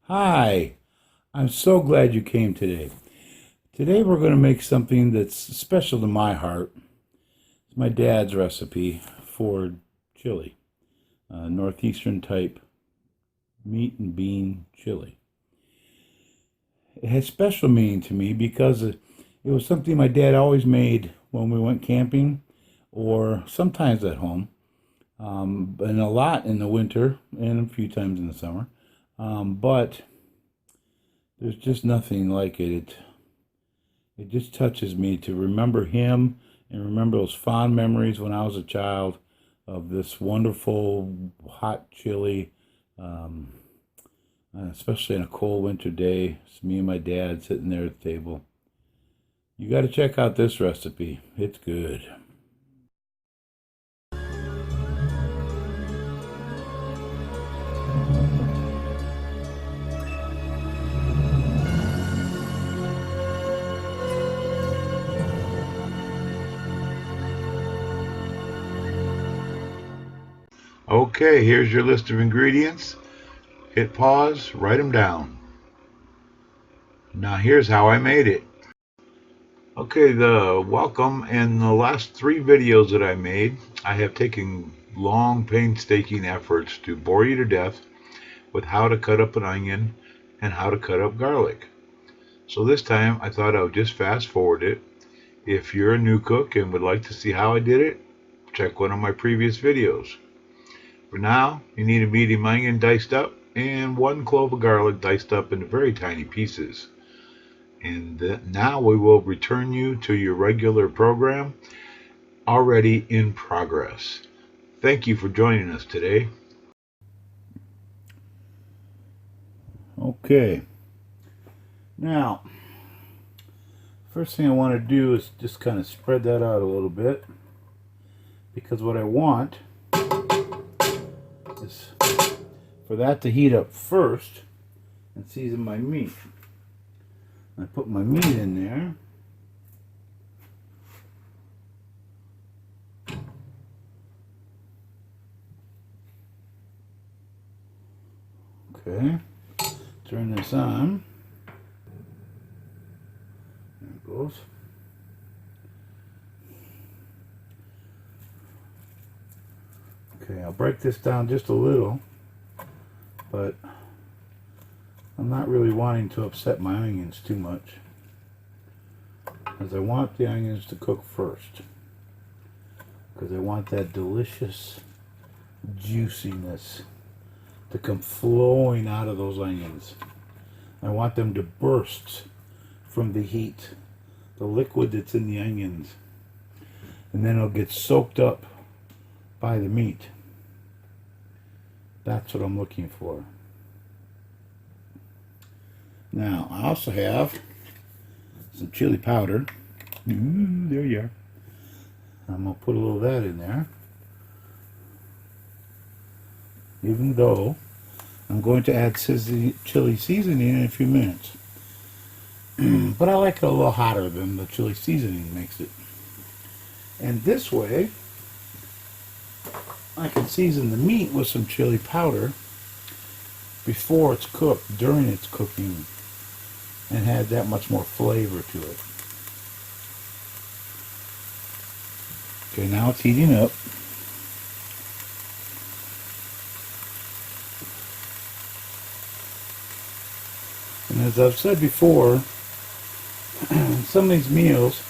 Hi, I'm so glad you came today. Today we're going to make something that's special to my heart. It's my dad's recipe for chili, northeastern type meat and bean chili. It has special meaning to me because it was something my dad always made when we went camping or sometimes at home, and a lot in the winter and a few times in the summer. But there's just nothing like it. It just touches me to remember him and remember those fond memories when I was a child of this wonderful hot chili, um, especially on a cold winter day. It's me and my dad sitting there at the table. You got to check out this recipe. It's good. Okay, here's your list of ingredients. Hit pause, write them down. Now here's how I made it. Okay, the welcome and the last three videos that I made, I have taken long, painstaking efforts to bore you to death with how to cut up an onion and how to cut up garlic. So this time I thought I would just fast forward it. If you're a new cook and would like to see how I did it, check one of my previous videos. For now, you need a medium onion diced up and one clove of garlic diced up into very tiny pieces. And now we will return you to your regular program, already in progress. Thank you for joining us today. Okay, now, first thing I want to do is just kind of spread that out a little bit, because what I want is for that to heat up first and season my meat. I put my meat in there. Okay, turn this on. There it goes. Okay, I'll break this down just a little, but I'm not really wanting to upset my onions too much, as I want the onions to cook first, because I want that delicious juiciness to come flowing out of those onions. I want them to burst from the heat, the liquid that's in the onions, and then it'll get soaked up by the meat. That's what I'm looking for. Now, I also have some chili powder. There you are. I'm going to put a little of that in there, even though I'm going to add chili seasoning in a few minutes. But I like it a little hotter than the chili seasoning makes it. And this way, I can season the meat with some chili powder before it's cooked, during its cooking, and add that much more flavor to it. Okay, now it's heating up. And as I've said before, some of these meals,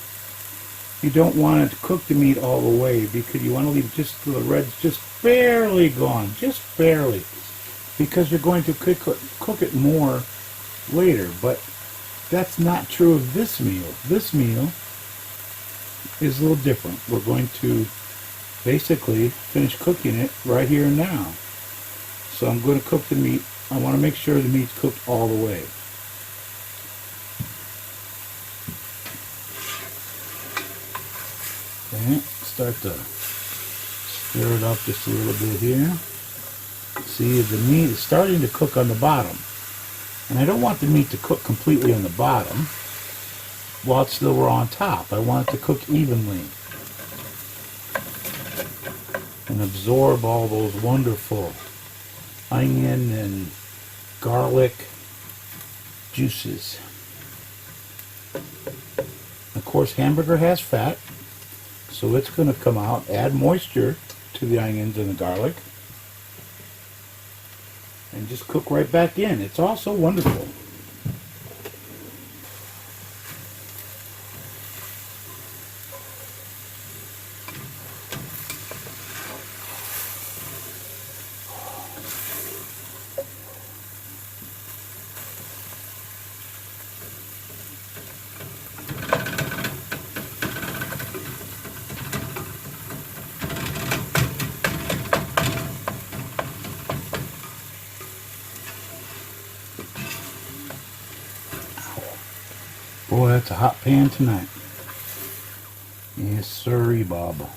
you don't want to cook the meat all the way, because you want to leave just the reds just barely gone, just barely, because you're going to cook it more later. But that's not true of this meal. This meal is a little different. We're going to basically finish cooking it right here and now. So I'm going to cook the meat. I want to make sure the meat's cooked all the way. Okay, start to stir it up just a little bit here. See, the meat is starting to cook on the bottom. And I don't want the meat to cook completely on the bottom while it's still raw on top. I want it to cook evenly and absorb all those wonderful onion and garlic juices. Of course, hamburger has fat, so it's going to come out, add moisture to the onions and the garlic, and just cook right back in. It's also wonderful. Boy, that's a hot pan tonight. Yes, sirree, Bob.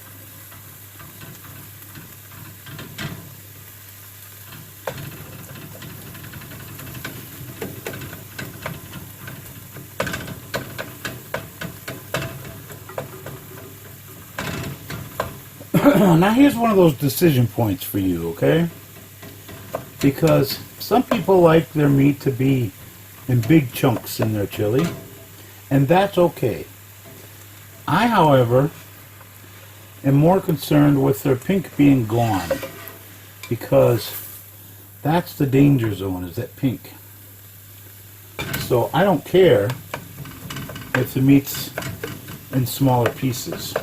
Now here's one of those decision points for you, okay? Because some people like their meat to be in big chunks in their chili, and that's okay. I, however, am more concerned with their pink being gone, because that's the danger zone, is that pink. So I don't care if the meat's in smaller pieces.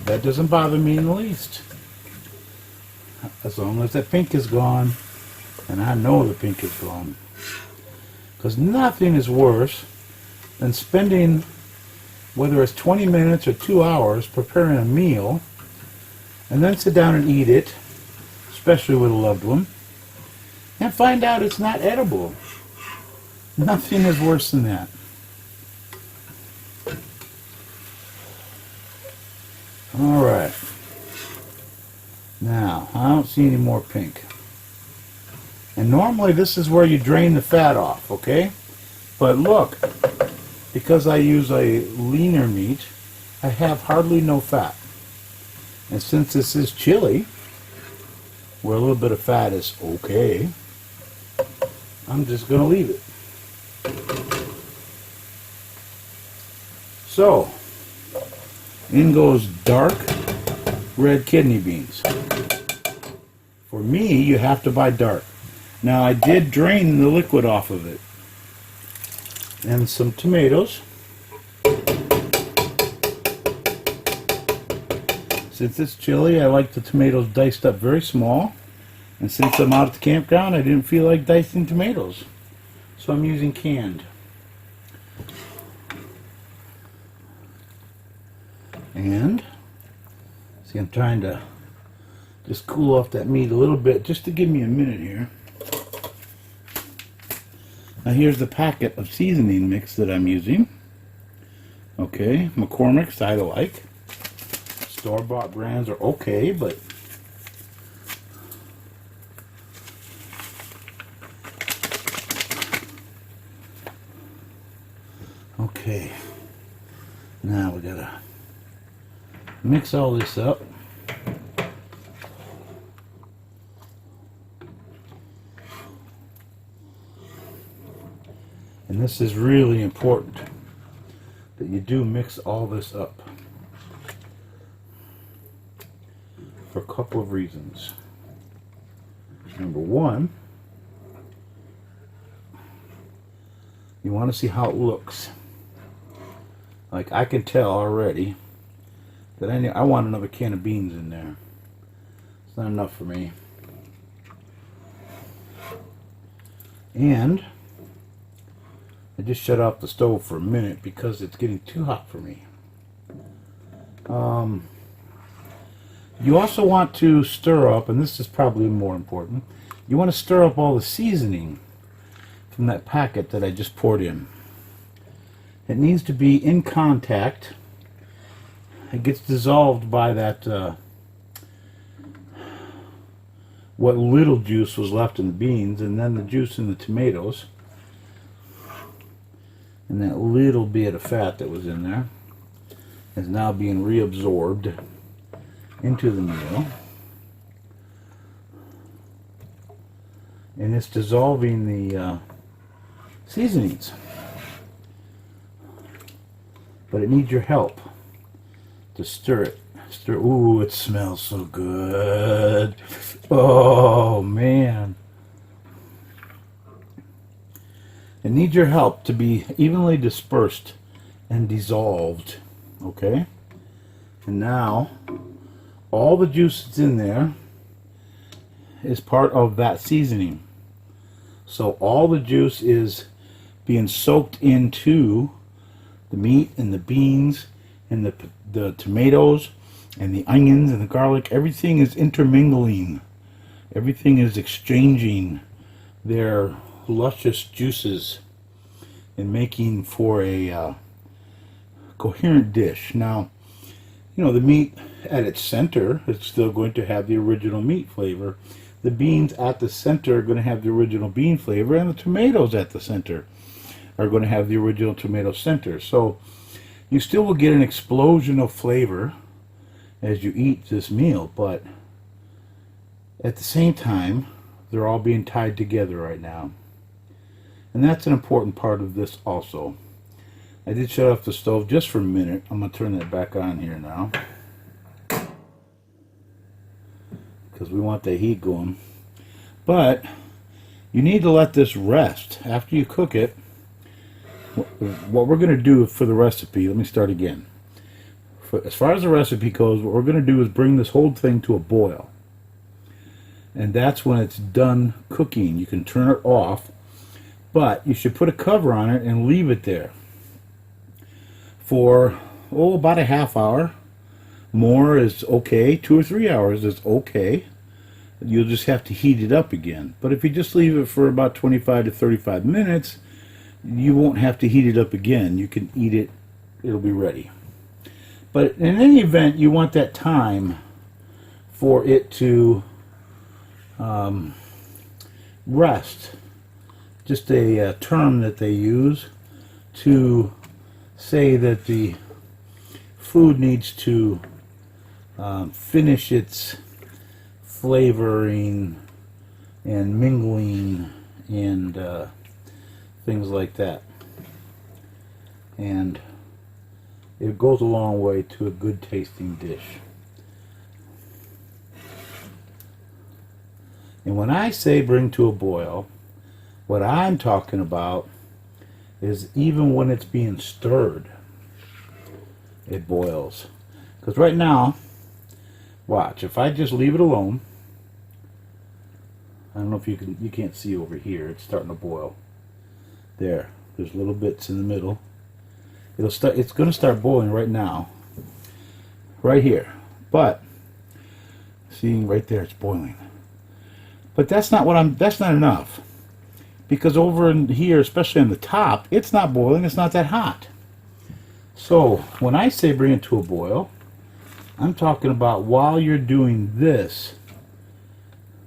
That doesn't bother me in the least. As long as that pink is gone, and I know the pink is gone. Because nothing is worse than spending, whether it's 20 minutes or 2 hours, preparing a meal, and then sit down and eat it, especially with a loved one, and find out it's not edible. Nothing is worse than that. Alright. Now, I don't see any more pink. And normally this is where you drain the fat off, okay? But look, because I use a leaner meat, I have hardly no fat. And since this is chili, where a little bit of fat is okay, I'm just going to leave it. So, in goes dark red kidney beans. For me, you have to buy dark. Now, I did drain the liquid off of it. And some tomatoes. Since it's chili, I like the tomatoes diced up very small. And since I'm out at the campground, I didn't feel like dicing tomatoes. So I'm using canned. And, see, I'm trying to just cool off that meat a little bit, just to give me a minute here. Now here's the packet of seasoning mix that I'm using. Okay, McCormick's I like. Store-bought brands are okay, but okay. Now we gotta mix all this up. And this is really important, that you do mix all this up, for a couple of reasons. Number one, you want to see how it looks. Like, I can tell already that I want another can of beans in there. It's not enough for me. And I just shut off the stove for a minute because it's getting too hot for me. You also want to stir up, and this is probably more important, you want to stir up all the seasoning from that packet that I just poured in. It needs to be in contact. It gets dissolved by that what little juice was left in the beans, and then the juice in the tomatoes, and that little bit of fat that was in there is now being reabsorbed into the meal, and it's dissolving the seasonings. But it needs your help to stir it. Stir. Ooh, it smells so good. Oh, man. It needs your help to be evenly dispersed and dissolved. Okay? And now, all the juice that's in there is part of that seasoning. So all the juice is being soaked into the meat and the beans and the tomatoes and the onions and the garlic. Everything is intermingling. Everything is exchanging their luscious juices and making for a coherent dish. Now, you know, the meat at its center is still going to have the original meat flavor. The beans at the center are going to have the original bean flavor, and the tomatoes at the center are going to have the original tomato center. So you still will get an explosion of flavor as you eat this meal, but at the same time, they're all being tied together right now. And that's an important part of this also. I did shut off the stove just for a minute. I'm going to turn that back on here now, because we want the heat going. But you need to let this rest. After you cook it, what we're going to do for the recipe, let me start again. As far as the recipe goes, what we're going to do is bring this whole thing to a boil. And that's when it's done cooking. You can turn it off, but you should put a cover on it and leave it there for, about a half hour. More is okay. 2 or 3 hours is okay. You'll just have to heat it up again. But if you just leave it for about 25 to 35 minutes, you won't have to heat it up again. You can eat it. It'll be ready. But in any event, you want that time for it to rest. Just a term that they use to say that the food needs to finish its flavoring and mingling and things like that. And it goes a long way to a good tasting dish. And when I say bring to a boil, what I'm talking about is even when it's being stirred, it boils. Because right now, watch, if I just leave it alone, I don't know if you can't see over here, it's starting to boil. There's little bits in the middle. It's going to start boiling right now, right here. But see right there, it's boiling. But that's not enough, because over in here, especially on the top, it's not boiling. It's not that hot. So when I say bring it to a boil, I'm talking about while you're doing this.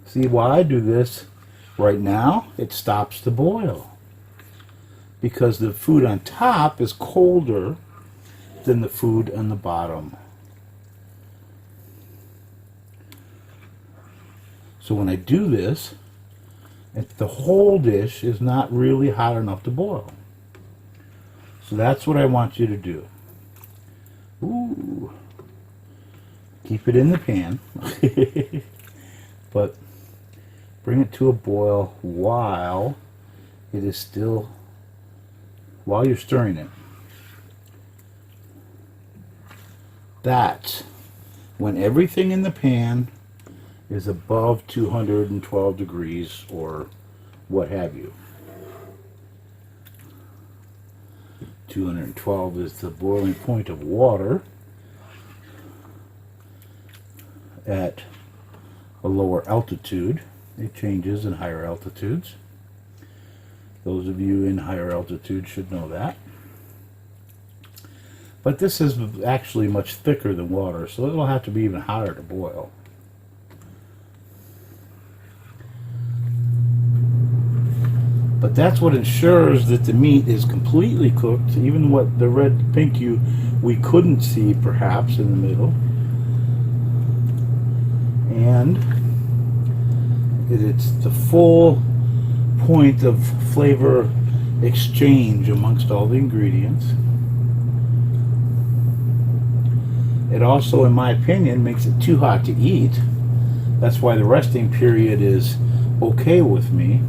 See, while I do this right now, it stops the boil, because the food on top is colder than the food on the bottom. So when I do this, the whole dish is not really hot enough to boil. So that's what I want you to do. Ooh. Keep it in the pan, but bring it to a boil while you're stirring it. That's when everything in the pan is above 212 degrees or what have you. 212 is the boiling point of water at a lower altitude. It changes in higher altitudes. Those of you in higher altitude should know that. But this is actually much thicker than water, so it'll have to be even hotter to boil. But that's what ensures that the meat is completely cooked, even what the red pink we couldn't see perhaps in the middle. And it's the full point of flavor exchange amongst all the ingredients. It also, in my opinion, makes it too hot to eat. That's why the resting period is okay with me.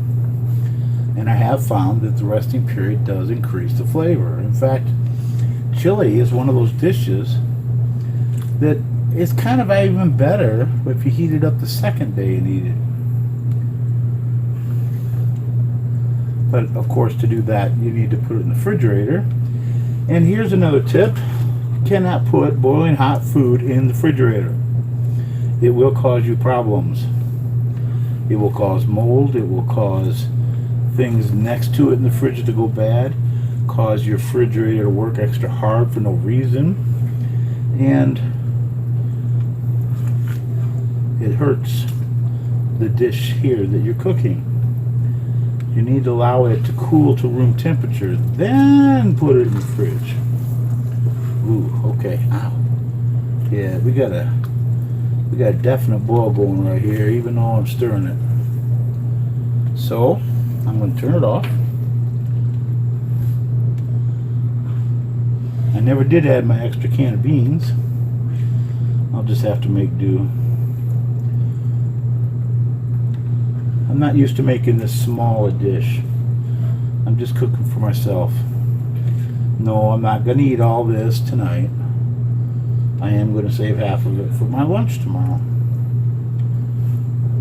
And I have found that the resting period does increase the flavor. In fact, chili is one of those dishes that is kind of even better if you heat it up the second day and eat it. But of course, to do that, you need to put it in the refrigerator. And here's another tip. You cannot put boiling hot food in the refrigerator. It will cause you problems. It will cause mold. It will cause things next to it in the fridge to go bad. Cause your refrigerator to work extra hard for no reason. And it hurts the dish here that you're cooking. You need to allow it to cool to room temperature, then put it in the fridge. Ooh, okay. Ow. Yeah, we got a definite boil going right here, even though I'm stirring it. So I'm going to turn it off. I never did add my extra can of beans. I'll just have to make do. I'm not used to making this small a dish. I'm just cooking for myself. No, I'm not going to eat all this tonight. I am going to save half of it for my lunch tomorrow.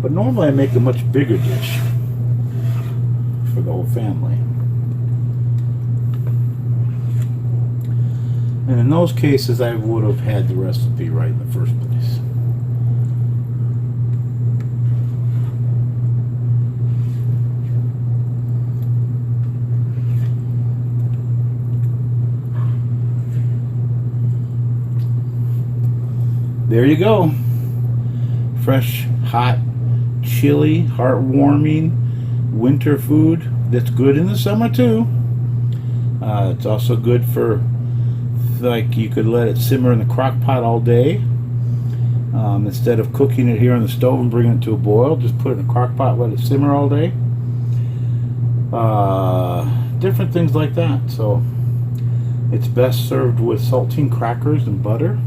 But normally I make a much bigger dish for the whole family. And in those cases, I would have had the recipe right in the first place. There you go. Fresh, hot, chili, heartwarming winter food that's good in the summer too. It's also good for, like, you could let it simmer in the crock pot all day. Instead of cooking it here on the stove and bringing it to a boil, just put it in a crock pot, let it simmer all day. Different things like that. So it's best served with saltine crackers and butter.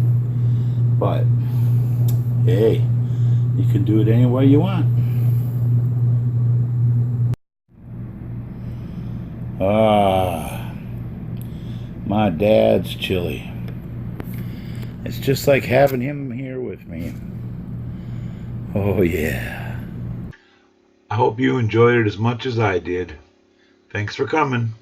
But hey, you can do it any way you want. My dad's chili. It's just like having him here with me. Oh yeah. I hope you enjoyed it as much as I did. Thanks for coming.